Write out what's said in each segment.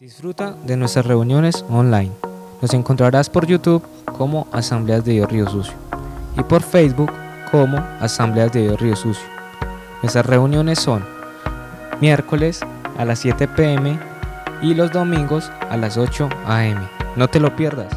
Disfruta de nuestras reuniones online. Nos encontrarás por YouTube como Asambleas de Dios Río Sucio y por Facebook como Asambleas de Dios Río Sucio. Nuestras reuniones son miércoles a las 7 p.m. y los domingos a las 8 a.m. No te lo pierdas.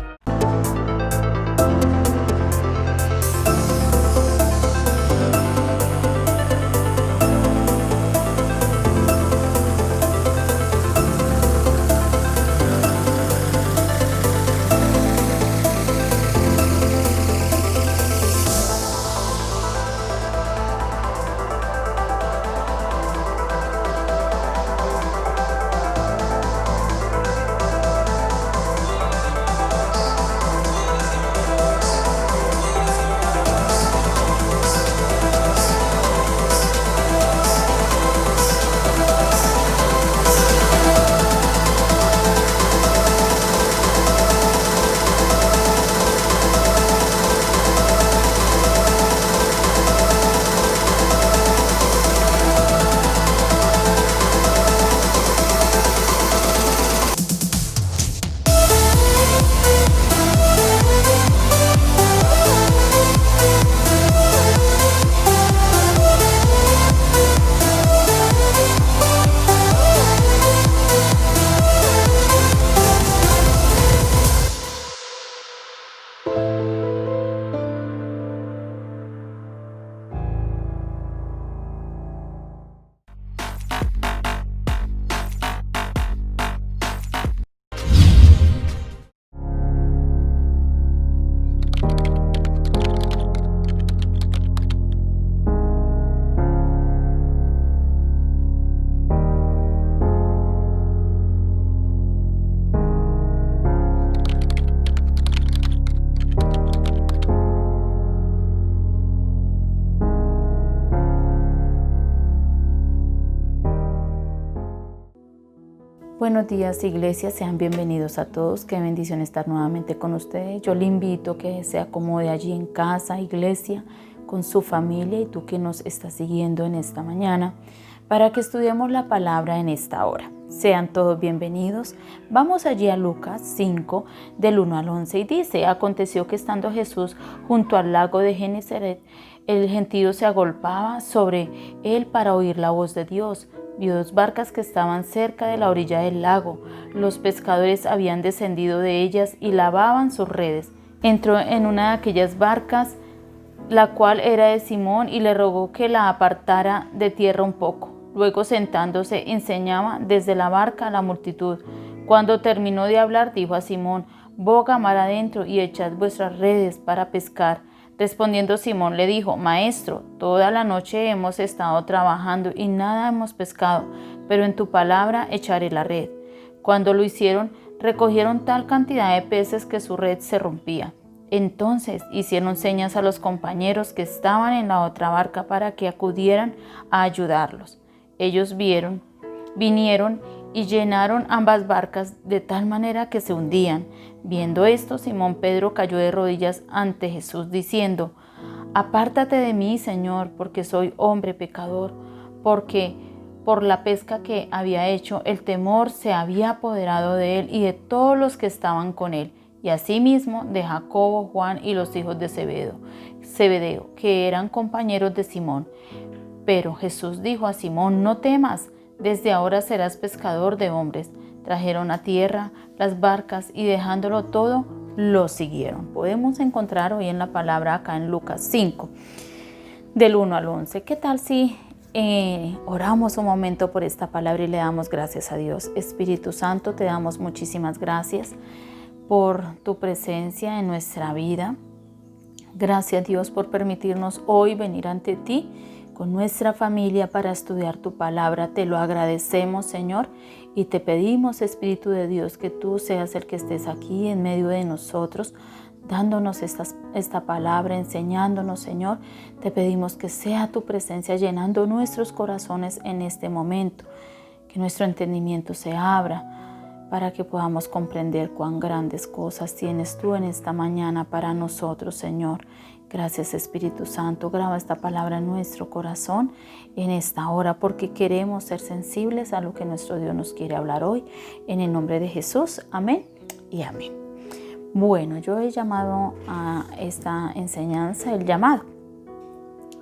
Buenos días, iglesia, sean bienvenidos a todos. Qué bendición estar nuevamente con ustedes. Yo le invito a que se acomode allí en casa, iglesia, con su familia y tú que nos estás siguiendo en esta mañana, para que estudiemos la palabra en esta hora. Sean todos bienvenidos. Vamos allí a Lucas 5, del 1 al 11, y dice: Aconteció que estando Jesús junto al lago de Genesaret, el gentío se agolpaba sobre él para oír la voz de Dios. Vio dos barcas que estaban cerca de la orilla del lago. Los pescadores habían descendido de ellas y lavaban sus redes. Entró en una de aquellas barcas, la cual era de Simón, y le rogó que la apartara de tierra un poco. Luego, sentándose, enseñaba desde la barca a la multitud. Cuando terminó de hablar, dijo a Simón: boga mar adentro y echad vuestras redes para pescar. Respondiendo Simón le dijo: Maestro, toda la noche hemos estado trabajando y nada hemos pescado, pero en tu palabra echaré la red. Cuando lo hicieron, recogieron tal cantidad de peces que su red se rompía. Entonces hicieron señas a los compañeros que estaban en la otra barca para que acudieran a ayudarlos. Ellos vinieron y llenaron ambas barcas de tal manera que se hundían. Viendo esto, Simón Pedro cayó de rodillas ante Jesús diciendo: Apártate de mí, Señor, porque soy hombre pecador. Porque por la pesca que había hecho, el temor se había apoderado de él y de todos los que estaban con él, y asimismo de Jacobo, Juan y los hijos de Zebedeo, que eran compañeros de Simón. Pero Jesús dijo a Simón: No temas, desde ahora serás pescador de hombres. Trajeron a tierra las barcas y dejándolo todo, lo siguieron. Podemos encontrar hoy en la palabra acá en Lucas 5, del 1 al 11. ¿Qué tal si oramos un momento por esta palabra y le damos gracias a Dios? Espíritu Santo, te damos muchísimas gracias por tu presencia en nuestra vida. Gracias, Dios, por permitirnos hoy venir ante ti con nuestra familia para estudiar tu palabra. Te lo agradecemos, Señor, y te pedimos, Espíritu de Dios, que tú seas el que estés aquí en medio de nosotros, dándonos esta palabra, enseñándonos, Señor. Te pedimos que sea tu presencia llenando nuestros corazones en este momento, que nuestro entendimiento se abra para que podamos comprender cuán grandes cosas tienes tú en esta mañana para nosotros, Señor. Gracias, Espíritu Santo. Graba esta palabra en nuestro corazón en esta hora, porque queremos ser sensibles a lo que nuestro Dios nos quiere hablar hoy. En el nombre de Jesús, amén y amén. Bueno, yo he llamado a esta enseñanza el llamado.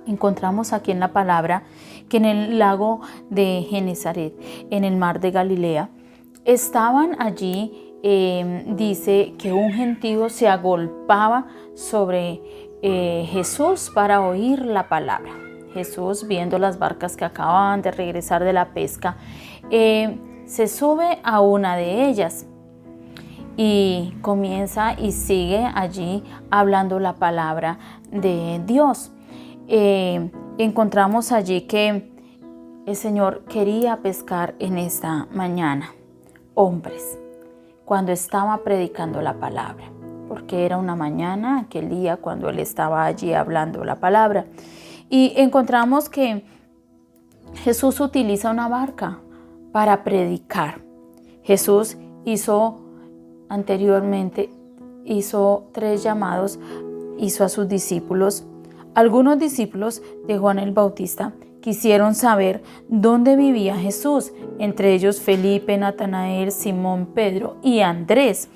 Encontramos aquí en la palabra que en el lago de Genesaret, en el mar de Galilea, estaban allí, dice que un gentío se agolpaba sobre Jesús para oír la palabra. Jesús, viendo las barcas que acababan de regresar de la pesca, se sube a una de ellas y comienza y sigue allí hablando la palabra de Dios. Encontramos allí que el Señor quería pescar en esta mañana hombres cuando estaba predicando la palabra, porque era una mañana, aquel día cuando Él estaba allí hablando la palabra. Y encontramos que Jesús utiliza una barca para predicar. Jesús anteriormente hizo 3 llamados, hizo a sus discípulos. Algunos discípulos de Juan el Bautista quisieron saber dónde vivía Jesús, entre ellos Felipe, Natanael, Simón, Pedro y Andrés.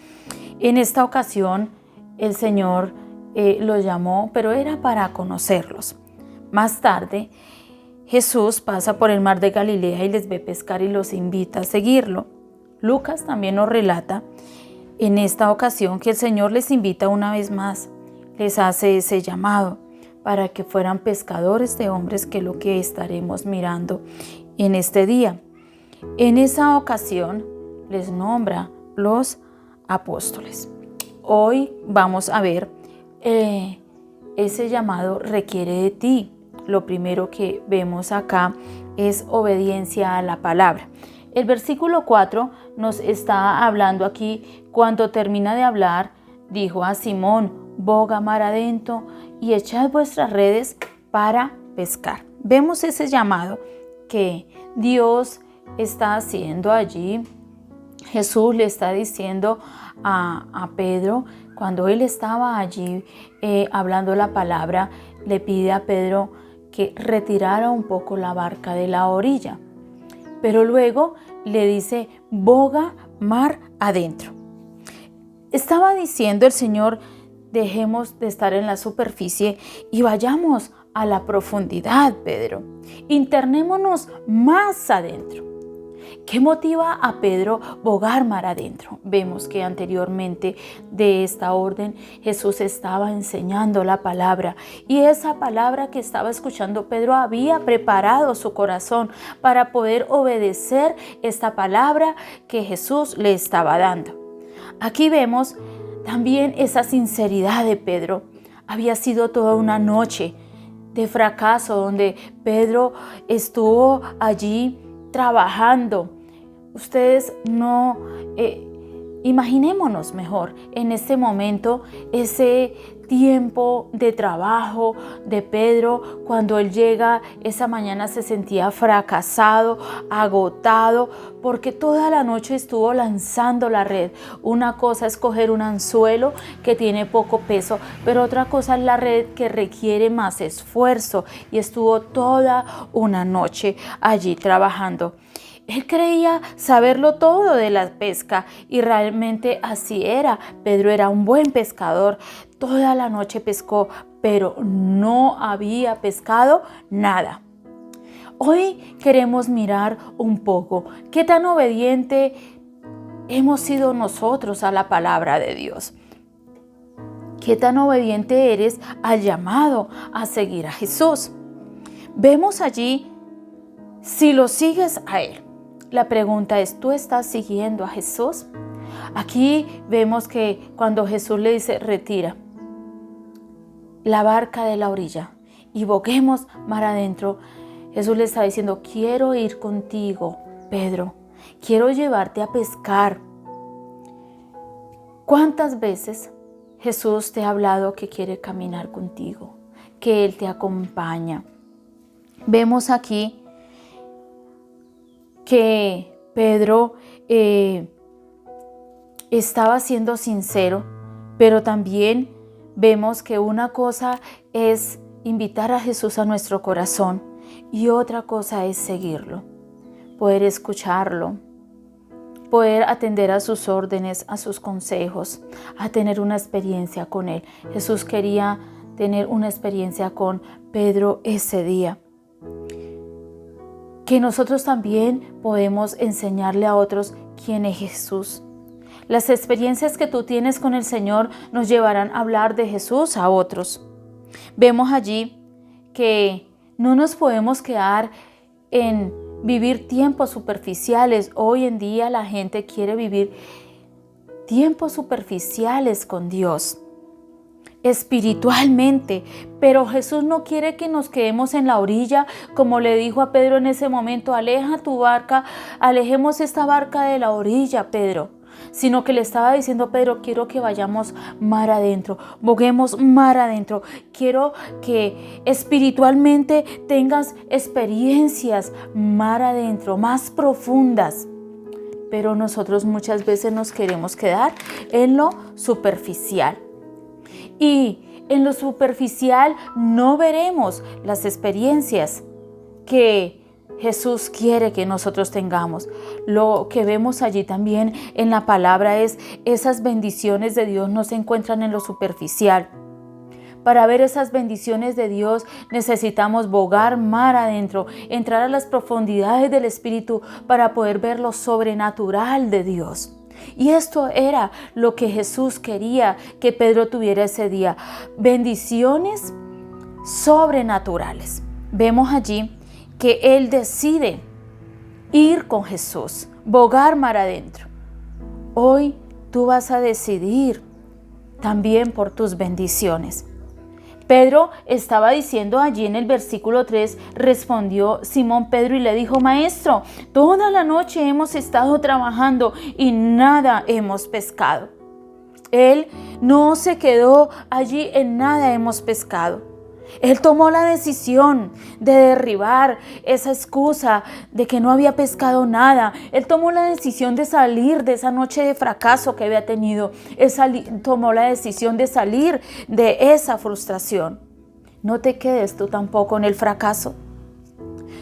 En esta ocasión el Señor los llamó, pero era para conocerlos. Más tarde, Jesús pasa por el mar de Galilea y les ve pescar y los invita a seguirlo. Lucas también nos relata en esta ocasión que el Señor les invita una vez más, les hace ese llamado para que fueran pescadores de hombres, que es lo que estaremos mirando en este día. En esa ocasión les nombra los apóstoles. Hoy vamos a ver ese llamado requiere de ti. Lo primero que vemos acá es obediencia a la palabra. El versículo 4 nos está hablando aquí, cuando termina de hablar, dijo a Simón: boga mar adentro y echad vuestras redes para pescar. Vemos ese llamado que Dios está haciendo allí. Jesús le está diciendo a Pedro, cuando él estaba allí hablando la palabra, le pide a Pedro que retirara un poco la barca de la orilla. Pero luego le dice: boga mar adentro. Estaba diciendo el Señor: dejemos de estar en la superficie y vayamos a la profundidad, Pedro. Internémonos más adentro. ¿Qué motiva a Pedro bogar mar adentro? Vemos que anteriormente de esta orden Jesús estaba enseñando la palabra, y esa palabra que estaba escuchando Pedro había preparado su corazón para poder obedecer esta palabra que Jesús le estaba dando. Aquí vemos también esa sinceridad de Pedro. Había sido toda una noche de fracaso donde Pedro estuvo allí trabajando. Ustedes no, imaginémonos mejor en este momento ese tiempo de trabajo de Pedro. Cuando él llega esa mañana se sentía fracasado, agotado, porque toda la noche estuvo lanzando la red. Una cosa es coger un anzuelo que tiene poco peso, pero otra cosa es la red que requiere más esfuerzo, y estuvo toda una noche allí trabajando. Él creía saberlo todo de la pesca, y realmente así era. Pedro era un buen pescador. Toda la noche pescó, pero no había pescado nada. Hoy queremos mirar un poco qué tan obediente hemos sido nosotros a la palabra de Dios. Qué tan obediente eres al llamado a seguir a Jesús. Vemos allí si lo sigues a Él. La pregunta es: ¿tú estás siguiendo a Jesús? Aquí vemos que cuando Jesús le dice: retira la barca de la orilla y boguemos mar adentro, Jesús le está diciendo: quiero ir contigo, Pedro, quiero llevarte a pescar. ¿Cuántas veces Jesús te ha hablado que quiere caminar contigo, que Él te acompaña? Vemos aquí que Pedro estaba siendo sincero, pero también vemos que una cosa es invitar a Jesús a nuestro corazón y otra cosa es seguirlo, poder escucharlo, poder atender a sus órdenes, a sus consejos, a tener una experiencia con Él. Jesús quería tener una experiencia con Pedro ese día. Que nosotros también podemos enseñarle a otros quién es Jesús. Las experiencias que tú tienes con el Señor nos llevarán a hablar de Jesús a otros. Vemos allí que no nos podemos quedar en vivir tiempos superficiales. Hoy en día la gente quiere vivir tiempos superficiales con Dios, espiritualmente, pero Jesús no quiere que nos quedemos en la orilla, como le dijo a Pedro en ese momento: aleja tu barca, alejemos esta barca de la orilla, Pedro. Sino que le estaba diciendo: Pedro, quiero que vayamos mar adentro, boguemos mar adentro. Quiero que espiritualmente tengas experiencias mar adentro, más profundas. Pero nosotros muchas veces nos queremos quedar en lo superficial. Y en lo superficial no veremos las experiencias que Jesús quiere que nosotros tengamos. Lo que vemos allí también en la palabra es esas bendiciones de Dios no se encuentran en lo superficial. Para ver esas bendiciones de Dios necesitamos bogar mar adentro, entrar a las profundidades del Espíritu para poder ver lo sobrenatural de Dios. Y esto era lo que Jesús quería que Pedro tuviera ese día. Bendiciones sobrenaturales. Vemos allí que él decide ir con Jesús, bogar mar adentro. Hoy tú vas a decidir también por tus bendiciones. Pedro estaba diciendo allí en el versículo 3, respondió Simón Pedro y le dijo: Maestro, toda la noche hemos estado trabajando y nada hemos pescado. Él no se quedó allí en nada hemos pescado. Él tomó la decisión de derribar esa excusa de que no había pescado nada. Él tomó la decisión de salir de esa noche de fracaso que había tenido. Él tomó la decisión de salir de esa frustración. No te quedes tú tampoco en el fracaso.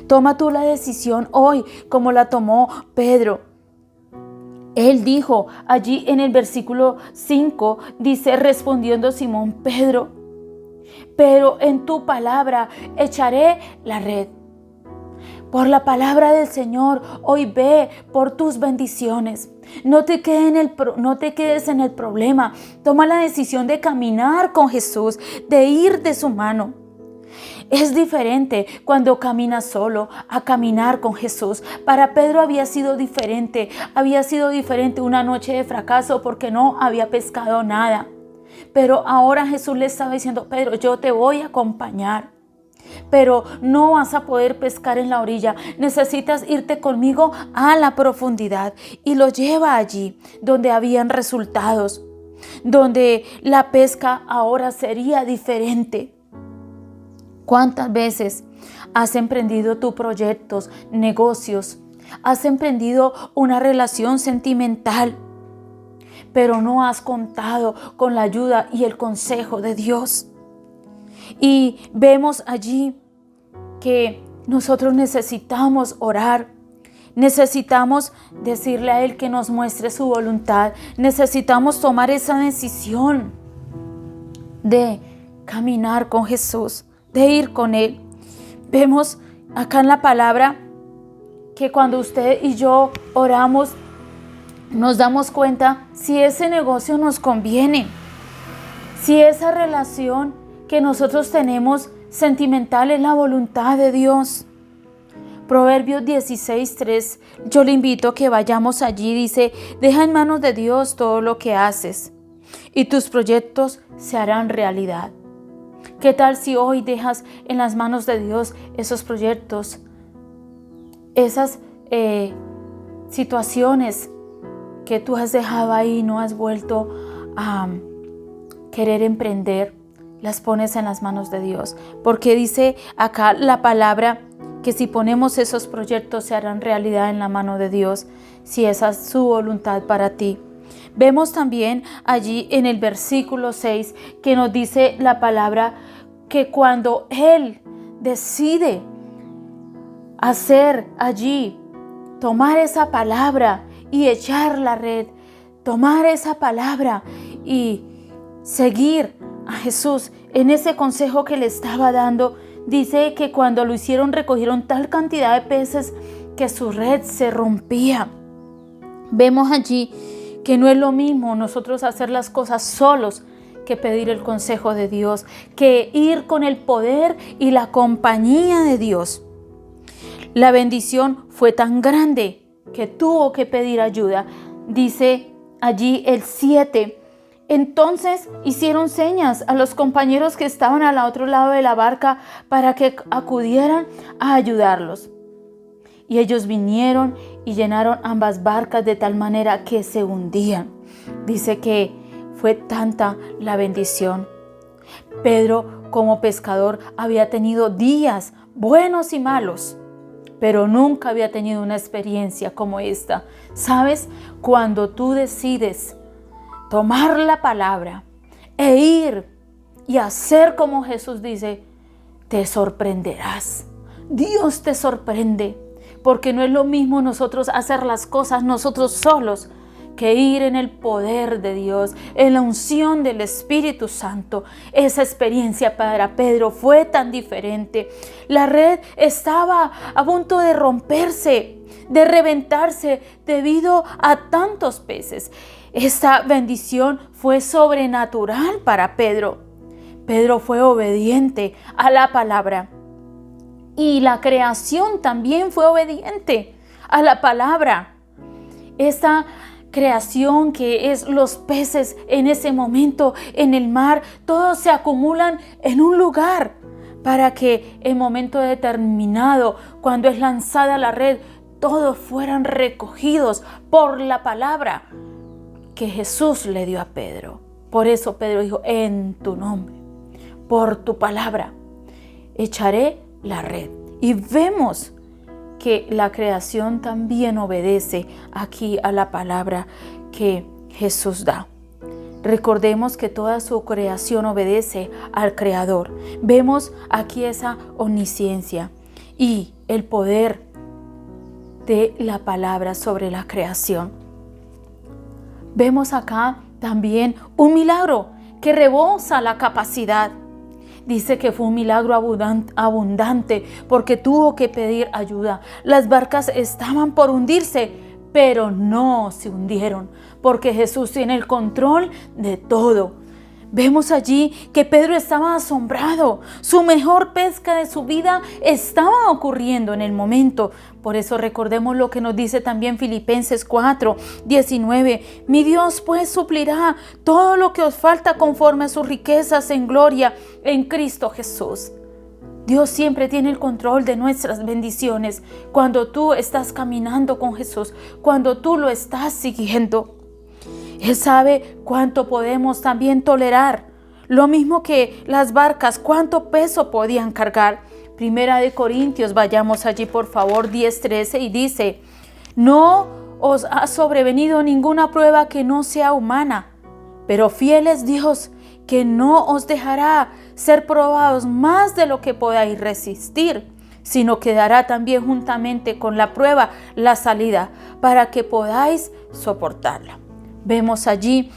Toma tú la decisión hoy como la tomó Pedro. Él dijo allí en el versículo 5, dice, respondiendo Simón Pedro: pero en tu palabra echaré la red. Por la palabra del Señor, hoy ve por tus bendiciones. No te quedes en el problema. Toma la decisión de caminar con Jesús, de ir de su mano. Es diferente cuando caminas solo a caminar con Jesús. Para Pedro había sido diferente una noche de fracaso porque no había pescado nada. Pero ahora Jesús le estaba diciendo: Pedro, yo te voy a acompañar, pero no vas a poder pescar en la orilla. Necesitas irte conmigo a la profundidad. Y lo lleva allí donde habían resultados, donde la pesca ahora sería diferente. ¿Cuántas veces has emprendido tus proyectos, negocios? Has emprendido una relación sentimental, pero no has contado con la ayuda y el consejo de Dios. Y vemos allí que nosotros necesitamos orar, necesitamos decirle a Él que nos muestre su voluntad, necesitamos tomar esa decisión de caminar con Jesús, de ir con Él. Vemos acá en la palabra que cuando usted y yo oramos, nos damos cuenta si ese negocio nos conviene, si esa relación que nosotros tenemos sentimental es la voluntad de Dios. Proverbios 16:3, yo le invito a que vayamos allí, dice: deja en manos de Dios todo lo que haces y tus proyectos se harán realidad. ¿Qué tal si hoy dejas en las manos de Dios esos proyectos, esas situaciones que tú has dejado ahí y no has vuelto a querer emprender? Las pones en las manos de Dios, porque dice acá la palabra que si ponemos esos proyectos se harán realidad en la mano de Dios, si esa es su voluntad para ti. Vemos también allí en el versículo 6 que nos dice la palabra que cuando Él decide hacer allí, tomar esa palabra y echar la red, tomar esa palabra y seguir a Jesús en ese consejo que le estaba dando, dice que cuando lo hicieron recogieron tal cantidad de peces que su red se rompía. Vemos allí que no es lo mismo nosotros hacer las cosas solos que pedir el consejo de Dios, que ir con el poder y la compañía de Dios. La bendición fue tan grande que tuvo que pedir ayuda. Dice allí el 7. Entonces hicieron señas a los compañeros que estaban al otro lado de la barca para que acudieran a ayudarlos. Y ellos vinieron y llenaron ambas barcas de tal manera que se hundían. Dice que fue tanta la bendición. Pedro, como pescador, había tenido días buenos y malos, pero nunca había tenido una experiencia como esta. ¿Sabes? Cuando tú decides tomar la palabra e ir y hacer como Jesús dice, te sorprenderás. Dios te sorprende, porque no es lo mismo nosotros hacer las cosas nosotros solos que ir en el poder de Dios, en la unción del Espíritu Santo. Esa experiencia para Pedro fue tan diferente. La red estaba a punto de romperse, de reventarse debido a tantos peces. Esta bendición fue sobrenatural para Pedro. Pedro fue obediente a la palabra. Y la creación también fue obediente a la palabra. Esta creación que es los peces en ese momento en el mar, todos se acumulan en un lugar para que en momento determinado, cuando es lanzada la red, todos fueran recogidos por la palabra que Jesús le dio a Pedro. Por eso Pedro dijo, en tu nombre, por tu palabra, echaré la red. Y vemos que la creación también obedece aquí a la palabra que Jesús da. Recordemos que toda su creación obedece al Creador. Vemos aquí esa omnisciencia y el poder de la palabra sobre la creación. Vemos acá también un milagro que rebosa la capacidad. Dice que fue un milagro abundante porque tuvo que pedir ayuda. Las barcas estaban por hundirse, pero no se hundieron porque Jesús tiene el control de todo. Vemos allí que Pedro estaba asombrado. Su mejor pesca de su vida estaba ocurriendo en el momento. Por eso recordemos lo que nos dice también Filipenses 4:19. Mi Dios pues suplirá todo lo que os falta conforme a sus riquezas en gloria en Cristo Jesús. Dios siempre tiene el control de nuestras bendiciones cuando tú estás caminando con Jesús, cuando tú lo estás siguiendo. Él sabe cuánto podemos también tolerar. Lo mismo que las barcas, cuánto peso podían cargar. Primera de Corintios, vayamos allí por favor, 10:13 y dice, no os ha sobrevenido ninguna prueba que no sea humana, pero fiel es Dios, que no os dejará ser probados más de lo que podáis resistir, sino que dará también juntamente con la prueba la salida para que podáis soportarla. Vemos allí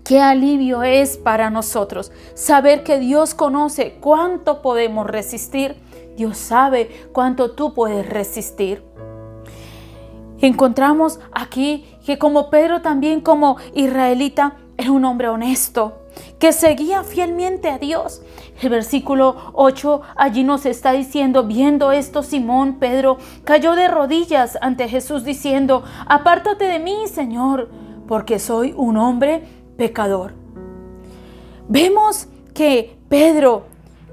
qué alivio es para nosotros saber que Dios conoce cuánto podemos resistir. Dios sabe cuánto tú puedes resistir. Encontramos aquí que como Pedro también como israelita era un hombre honesto que seguía fielmente a Dios. El versículo 8 allí nos está diciendo, viendo esto, Simón Pedro cayó de rodillas ante Jesús diciendo, apártate de mí, Señor, porque soy un hombre pecador. Vemos que Pedro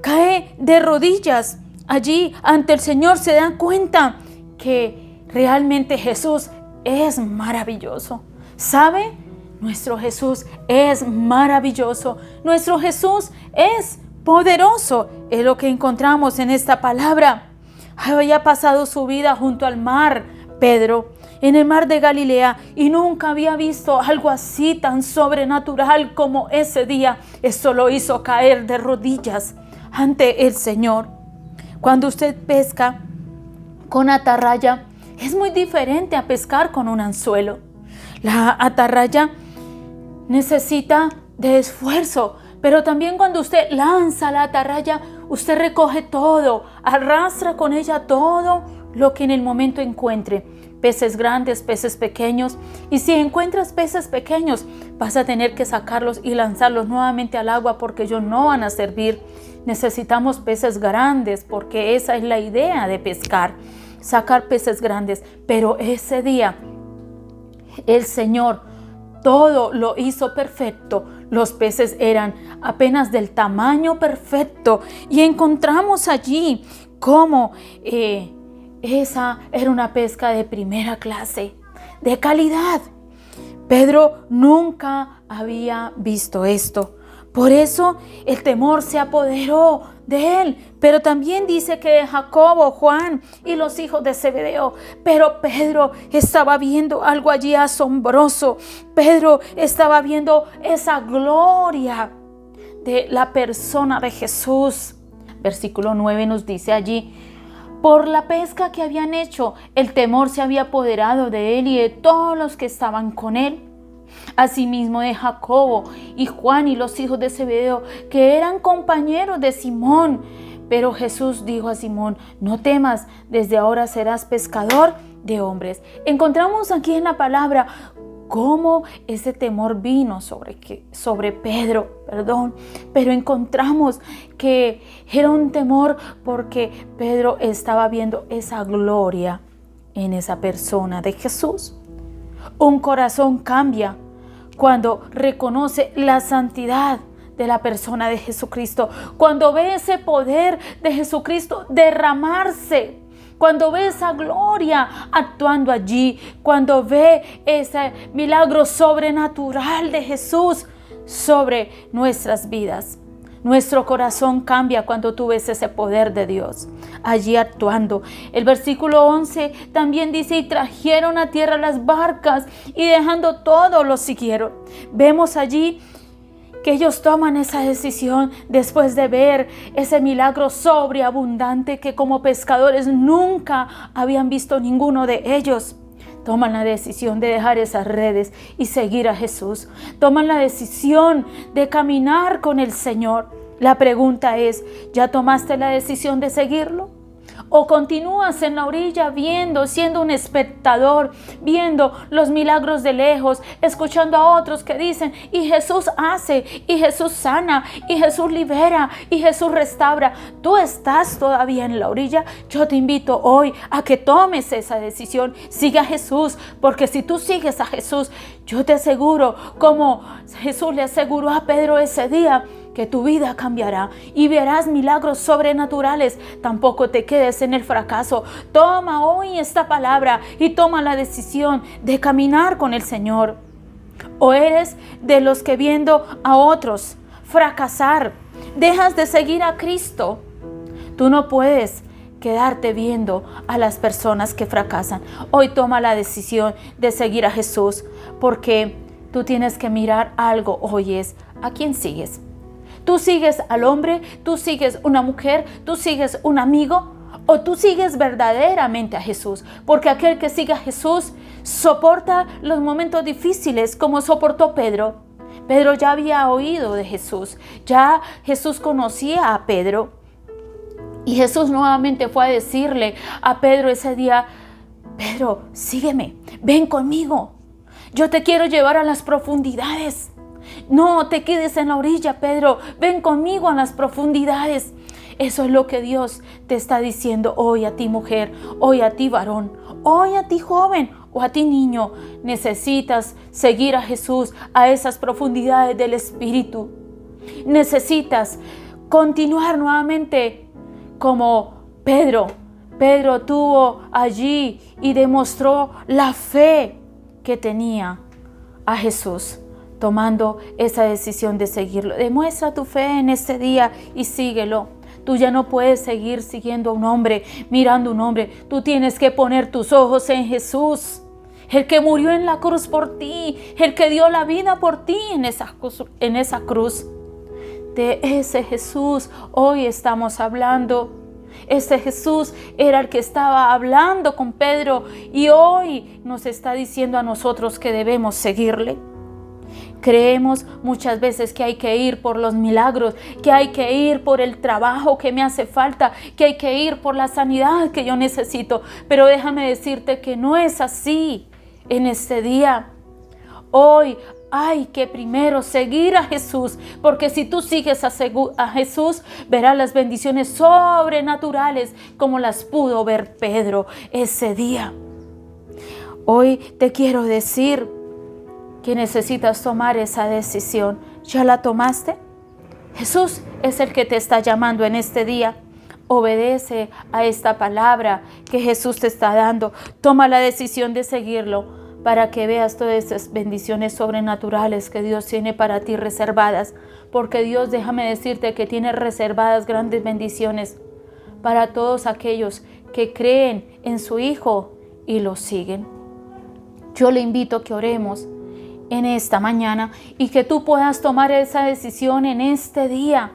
cae de rodillas allí ante el Señor. Se dan cuenta que realmente Jesús es maravilloso. ¿Sabe? Nuestro Jesús es maravilloso. Nuestro Jesús es poderoso. Es lo que encontramos en esta palabra. Había pasado su vida junto al mar, Pedro, en el mar de Galilea y nunca había visto algo así tan sobrenatural como ese día. Esto lo hizo caer de rodillas ante el Señor. Cuando usted pesca con atarraya, es muy diferente a pescar con un anzuelo. La atarraya necesita de esfuerzo, pero también cuando usted lanza la atarraya, usted recoge todo, arrastra con ella todo lo que en el momento encuentre. Peces grandes, peces pequeños. Y si encuentras peces pequeños, vas a tener que sacarlos y lanzarlos nuevamente al agua porque ellos no van a servir. Necesitamos peces grandes porque esa es la idea de pescar, sacar peces grandes. Pero ese día el Señor todo lo hizo perfecto. Los peces eran apenas del tamaño perfecto y encontramos allí cómo esa era una pesca de primera clase, de calidad. Pedro nunca había visto esto. Por eso el temor se apoderó de él. Pero también dice que Jacobo, Juan y los hijos de Zebedeo. Pero Pedro estaba viendo algo allí asombroso. Pedro estaba viendo esa gloria de la persona de Jesús. Versículo 9 nos dice allí: por la pesca que habían hecho, el temor se había apoderado de él y de todos los que estaban con él. Asimismo de Jacobo y Juan y los hijos de Zebedeo, que eran compañeros de Simón. Pero Jesús dijo a Simón: no temas, desde ahora serás pescador de hombres. Encontramos aquí en la palabra cómo ese temor vino sobre Pedro, pero encontramos que era un temor porque Pedro estaba viendo esa gloria en esa persona de Jesús. Un corazón cambia cuando reconoce la santidad de la persona de Jesucristo, cuando ve ese poder de Jesucristo derramarse, cuando ve esa gloria actuando allí, cuando ve ese milagro sobrenatural de Jesús sobre nuestras vidas. Nuestro corazón cambia cuando tú ves ese poder de Dios allí actuando. El versículo 11 también dice: y trajeron a tierra las barcas y dejando todo los siguieron. Vemos allí que ellos toman esa decisión después de ver ese milagro sobreabundante que como pescadores nunca habían visto ninguno de ellos. Toman la decisión de dejar esas redes y seguir a Jesús. Toman la decisión de caminar con el Señor. La pregunta es: ¿ya tomaste la decisión de seguirlo? ¿O continúas en la orilla viendo, siendo un espectador, viendo los milagros de lejos, escuchando a otros que dicen: y Jesús hace, y Jesús sana, y Jesús libera, y Jesús restaura? Tú estás todavía en la orilla. Yo te invito hoy a que tomes esa decisión. Sigue a Jesús, porque si tú sigues a Jesús, yo te aseguro, como Jesús le aseguró a Pedro ese día, que tu vida cambiará y verás milagros sobrenaturales. Tampoco te quedes en el fracaso. Toma hoy esta palabra y toma la decisión de caminar con el Señor. O eres de los que viendo a otros fracasar, dejas de seguir a Cristo. Tú no puedes quedarte viendo a las personas que fracasan. Hoy toma la decisión de seguir a Jesús, porque tú tienes que mirar algo hoy: es ¿a quién sigues? ¿Tú sigues al hombre? ¿Tú sigues una mujer? ¿Tú sigues un amigo? ¿O tú sigues verdaderamente a Jesús? Porque aquel que sigue a Jesús soporta los momentos difíciles como soportó Pedro. Pedro ya había oído de Jesús. Ya Jesús conocía a Pedro. Y Jesús nuevamente fue a decirle a Pedro ese día: Pedro, sígueme, ven conmigo. Yo te quiero llevar a las profundidades. No te quedes en la orilla, Pedro. Ven conmigo a las profundidades. Eso es lo que Dios te está diciendo hoy a ti, mujer, hoy a ti, varón, hoy a ti, joven, o a ti, niño. Necesitas seguir a Jesús a esas profundidades del Espíritu. Necesitas continuar nuevamente como Pedro. Pedro tuvo allí y demostró la fe que tenía a Jesús, tomando esa decisión de seguirlo. Demuestra tu fe en este día y síguelo. Tú ya no puedes seguir siguiendo a un hombre, mirando a un hombre. Tú tienes que poner tus ojos en Jesús. el que murió en la cruz por ti, el que dio la vida por ti en esa cruz. De ese Jesús hoy estamos hablando. Ese Jesús era el que estaba hablando con Pedro y hoy nos está diciendo a nosotros que debemos seguirle. Creemos muchas veces que hay que ir por los milagros, que hay que ir por el trabajo que me hace falta, que hay que ir por la sanidad que yo necesito. Pero déjame decirte que no es así en este día. Hoy hay que primero seguir a Jesús, porque si tú sigues a Jesús, verás las bendiciones sobrenaturales como las pudo ver Pedro ese día. Hoy te quiero decir que necesitas tomar esa decisión. ¿Ya la tomaste? Jesús es el que te está llamando en este día. Obedece a esta palabra que Jesús te está dando. Toma la decisión de seguirlo para que veas todas esas bendiciones sobrenaturales que Dios tiene para ti reservadas. Porque Dios, déjame decirte que tiene reservadas grandes bendiciones para todos aquellos que creen en su Hijo y lo siguen. Yo le invito a que oremos en esta mañana y que tú puedas tomar esa decisión en este día,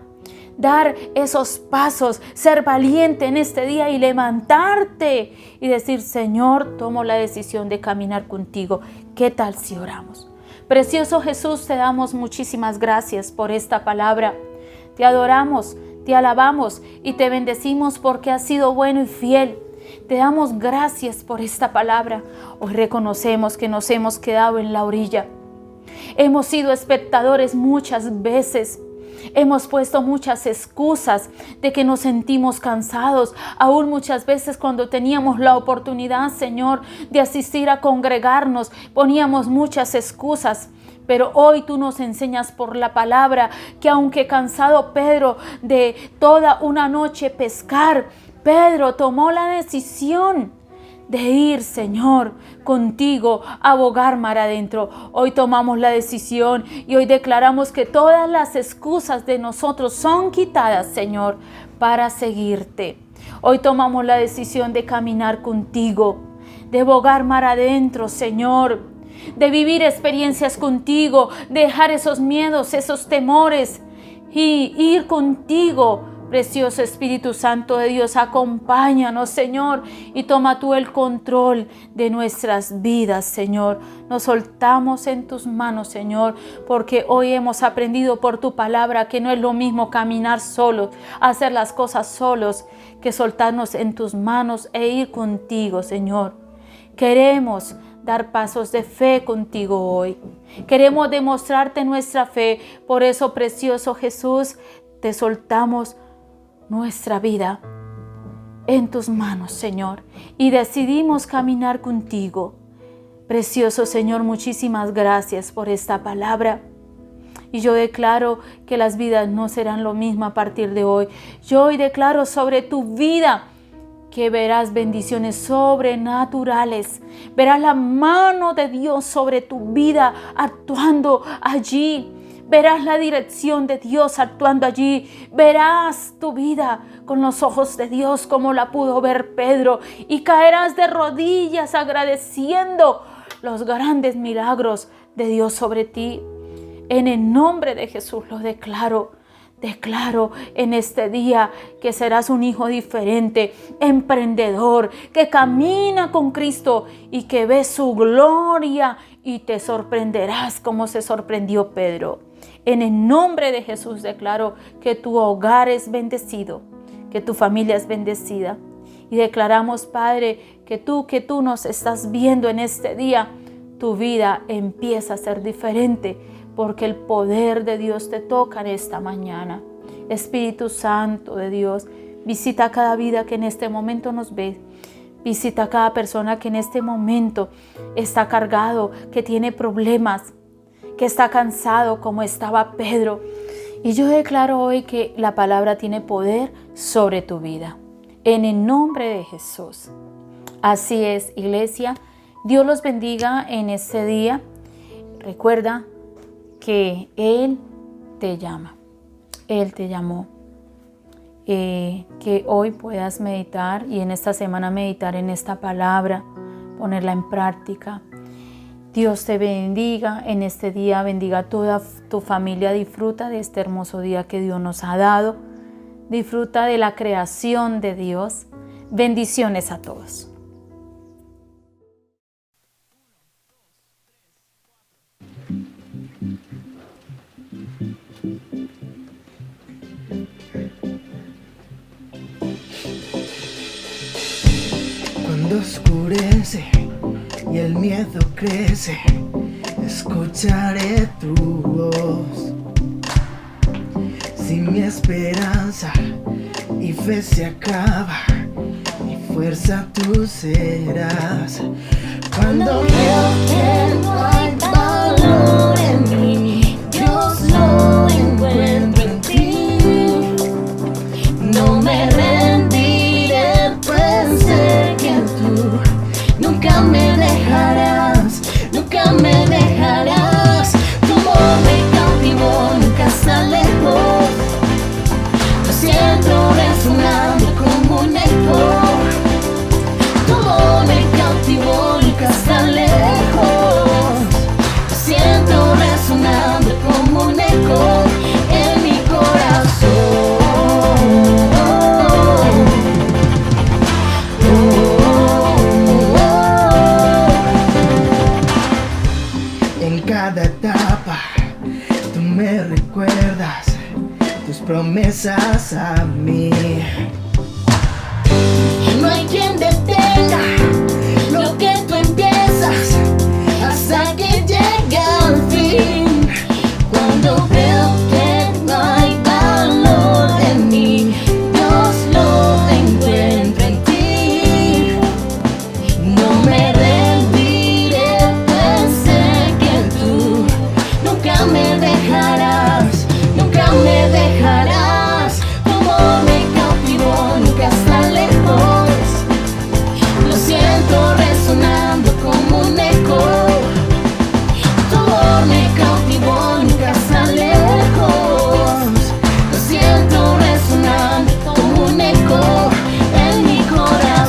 dar esos pasos, ser valiente en este día y levantarte y decir: Señor, tomo la decisión de caminar contigo. ¿Qué tal si oramos? Precioso Jesús, te damos muchísimas gracias por esta palabra. Te adoramos, te alabamos y te bendecimos porque has sido bueno y fiel. Te damos gracias por esta palabra. Hoy reconocemos que nos hemos quedado en la orilla. Hemos sido espectadores muchas veces. Hemos puesto muchas excusas de que nos sentimos cansados. Aún muchas veces cuando teníamos la oportunidad, Señor, de asistir a congregarnos, poníamos muchas excusas. Pero hoy tú nos enseñas por la palabra que aunque cansado Pedro de toda una noche pescar, Pedro tomó la decisión de ir, Señor, contigo a bogar mar adentro. Hoy tomamos la decisión y hoy declaramos que todas las excusas de nosotros son quitadas, Señor, para seguirte. Hoy tomamos la decisión de caminar contigo, de bogar mar adentro, Señor, de vivir experiencias contigo, de dejar esos miedos, esos temores y ir contigo. Precioso Espíritu Santo de Dios, acompáñanos, Señor, y toma tú el control de nuestras vidas, Señor. Nos soltamos en tus manos, Señor, porque hoy hemos aprendido por tu palabra que no es lo mismo caminar solos, hacer las cosas solos, que soltarnos en tus manos e ir contigo, Señor. Queremos dar pasos de fe contigo hoy. Queremos demostrarte nuestra fe. Por eso, precioso Jesús, te soltamos nuestra vida en tus manos, Señor, y decidimos caminar contigo. Precioso Señor, muchísimas gracias por esta palabra. Y yo declaro que las vidas no serán lo mismo a partir de hoy. Yo hoy declaro sobre tu vida que verás bendiciones sobrenaturales. Verás la mano de Dios sobre tu vida actuando allí. Verás la dirección de Dios actuando allí. Verás tu vida con los ojos de Dios como la pudo ver Pedro. Y caerás de rodillas agradeciendo los grandes milagros de Dios sobre ti. En el nombre de Jesús lo declaro. Declaro en este día que serás un hijo diferente, emprendedor, que camina con Cristo y que ve su gloria y te sorprenderás como se sorprendió Pedro. En el nombre de Jesús declaro que tu hogar es bendecido, que tu familia es bendecida. Y declaramos, Padre, que tú nos estás viendo en este día, tu vida empieza a ser diferente porque el poder de Dios te toca en esta mañana. Espíritu Santo de Dios, visita cada vida que en este momento nos ve. Visita a cada persona que en este momento está cargado, que tiene problemas, que está cansado como estaba Pedro. Y yo declaro hoy que la palabra tiene poder sobre tu vida. En el nombre de Jesús. Así es, iglesia. Dios los bendiga en este día. Recuerda que Él te llama. Él te llamó. Que hoy puedas meditar y en esta semana meditar en esta palabra, ponerla en práctica. Dios te bendiga en este día, bendiga a toda tu familia, disfruta de este hermoso día que Dios nos ha dado, disfruta de la creación de Dios. Bendiciones a todos. Cuando oscurece y el miedo crece, escucharé tu voz. Si mi esperanza y fe se acaba, mi fuerza tú serás. Cuando veo que no hay valor en mí, Dios lo encuentro en ti. No me rendiré, pues sé que tú nunca me dejarás, nunca me dejarás. Tu amor me cautivó, nunca está lejos. Lo siento resonando como un eco. Tu amor me cautivó, nunca está lejos. Lo siento resonando como un eco en mi corazón. En cada etapa tú me recuerdas tus promesas a mí. No hay quien detenga lo que tú empiezas hasta que llega al fin. Cuando veo que no hay valor en mí, Dios lo encuentro en ti. No me rendiré, pues sé que tú nunca me dejarás, nunca me dejarás. Tu amor me cautivó, nunca está lejos. Lo siento resonando como un eco. Tu amor me cautivó, nunca está lejos. Lo siento resonando como un eco en mi corazón.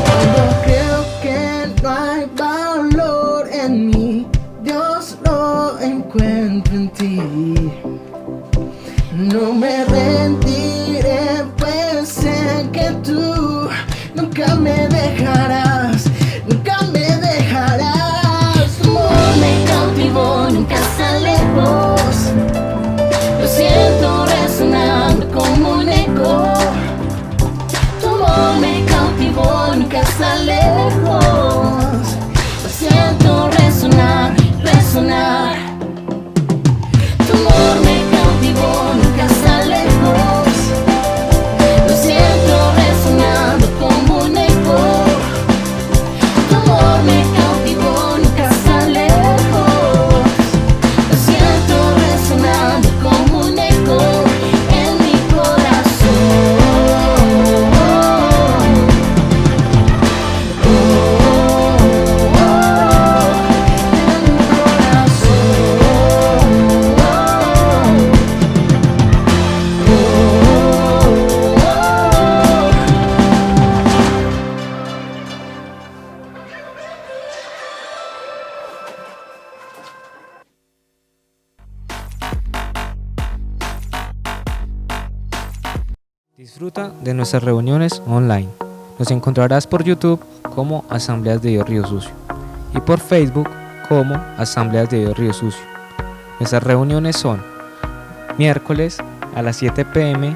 Cuando creo que no hay valor en mí, Dios lo encuentro en ti. No me rendiré, pues sé que tú nunca me dejarás, nunca me dejarás. Tu amor me cautivó, nunca está lejos. Lo siento resonando como un eco. Tu amor me cautivó, nunca está lejos. Lo siento resonar, resonar. Tu amor me cautivó, nunca está lejos. Lo siento resonando como un eco. Tu amor me cautivó, nunca está lejos. Lo siento resonando como un eco en mi corazón. Disfruta de nuestras reuniones online. Nos encontrarás por YouTube como Asambleas de Dios Río Sucio y por Facebook como Asambleas de Dios Río Sucio. Nuestras reuniones son miércoles a las 7 p.m.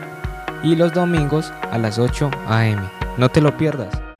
y los domingos a las 8 a.m. No te lo pierdas.